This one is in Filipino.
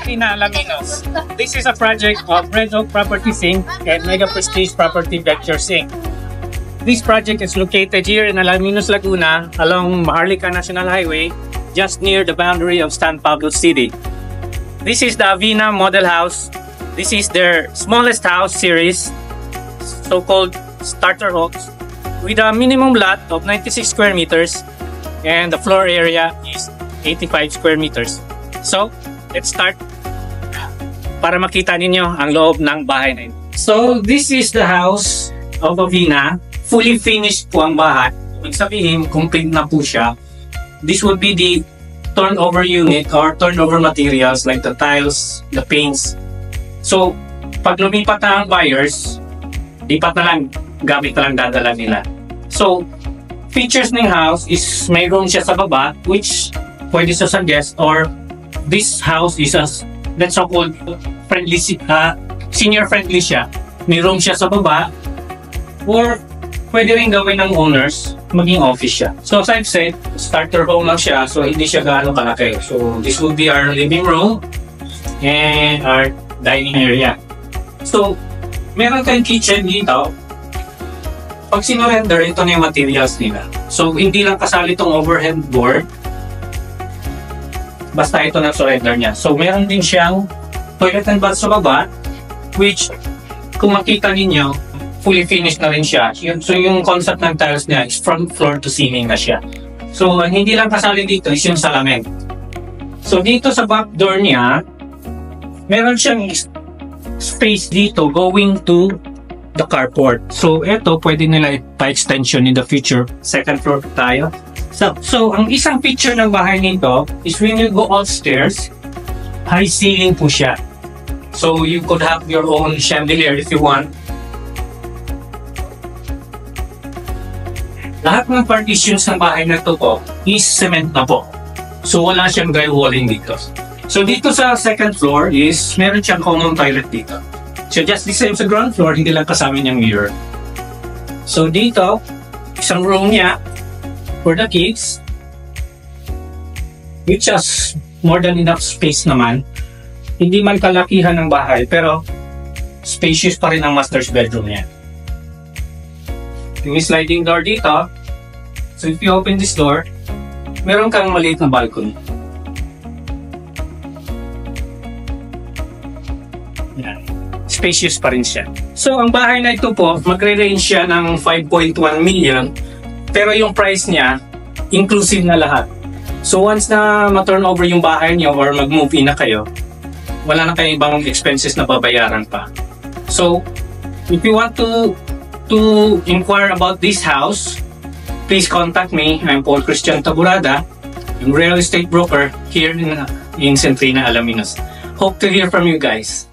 Centrina Alaminos. This is a project of Red Oak Properties Inc. and Mega Prestige Property Ventures Inc. This project is located here in Alaminos, Laguna, along Maharlika National Highway, just near the boundary of San Pablo City. This is the Avina Model House. This is their smallest house series, so-called starter homes, with a minimum lot of 96 square meters and the floor area is 85 square meters. So, let's start para makita ninyo ang loob ng bahay na ito. So, this is the house of Avina. Fully finished po ang bahay. Ibig sabihin, complete na po siya. This would be the turnover unit or turnover materials like the tiles, the paints. So, pag lumipat na ang buyers, lipat na lang, gamit na lang dadala nila. So, features ng house is mayroon siya sa baba, which pwede sa suggest, or this house is a that's so-called friendly, senior friendly siya. May room siya sa baba, or pwede rin gawin ng owners, maging office siya. So as I've said, starter home lang siya, so hindi siya gaano kalaki. So this will be our living room and our dining area. So, meron kayong kitchen dito. Pag sinurrender, ito na yung materials nila. So, hindi lang kasali itong overhead board. Basta ito na surrender niya. So, meron din siyang toilet and bath sa baba, which, kung makita ninyo, fully finished na rin siya. So, yung concept ng tiles niya is from floor to ceiling na siya. So, ang hindi lang kasali dito is yung salamin. So, dito sa back door niya, meron siyang space dito going to the carport. So, ito, pwede nila pa-extension in the future. Second floor tayo. So, ang isang feature ng bahay nito is when you go upstairs, high ceiling po siya. So, you could have your own chandelier if you want. Lahat ng partitions ng bahay na ito po is cement na po. So, wala siyang drywalling dito. So, dito sa second floor is meron siyang common toilet dito. So, just the same sa ground floor, hindi lang kasama niyang mirror. So, dito, isang room niya for the kids, which has more than enough space naman. Hindi man kalakihan ng bahay, pero spacious pa rin ang master's bedroom niya. Yung sliding door dito, so if you open this door, meron kang maliit na balcony. Yan. Spacious pa rin siya. So, ang bahay na ito po, magre-range siya ng 5.1 million. Pero yung price niya, inclusive na lahat. So once na ma-turn over yung bahay niyo or mag-move in na kayo, wala na kayong ibang expenses na babayaran pa. So, if you want to inquire about this house, please contact me. I'm Paul Christian Taburada, yung real estate broker here in Centrina, Alaminos. Hope to hear from you guys.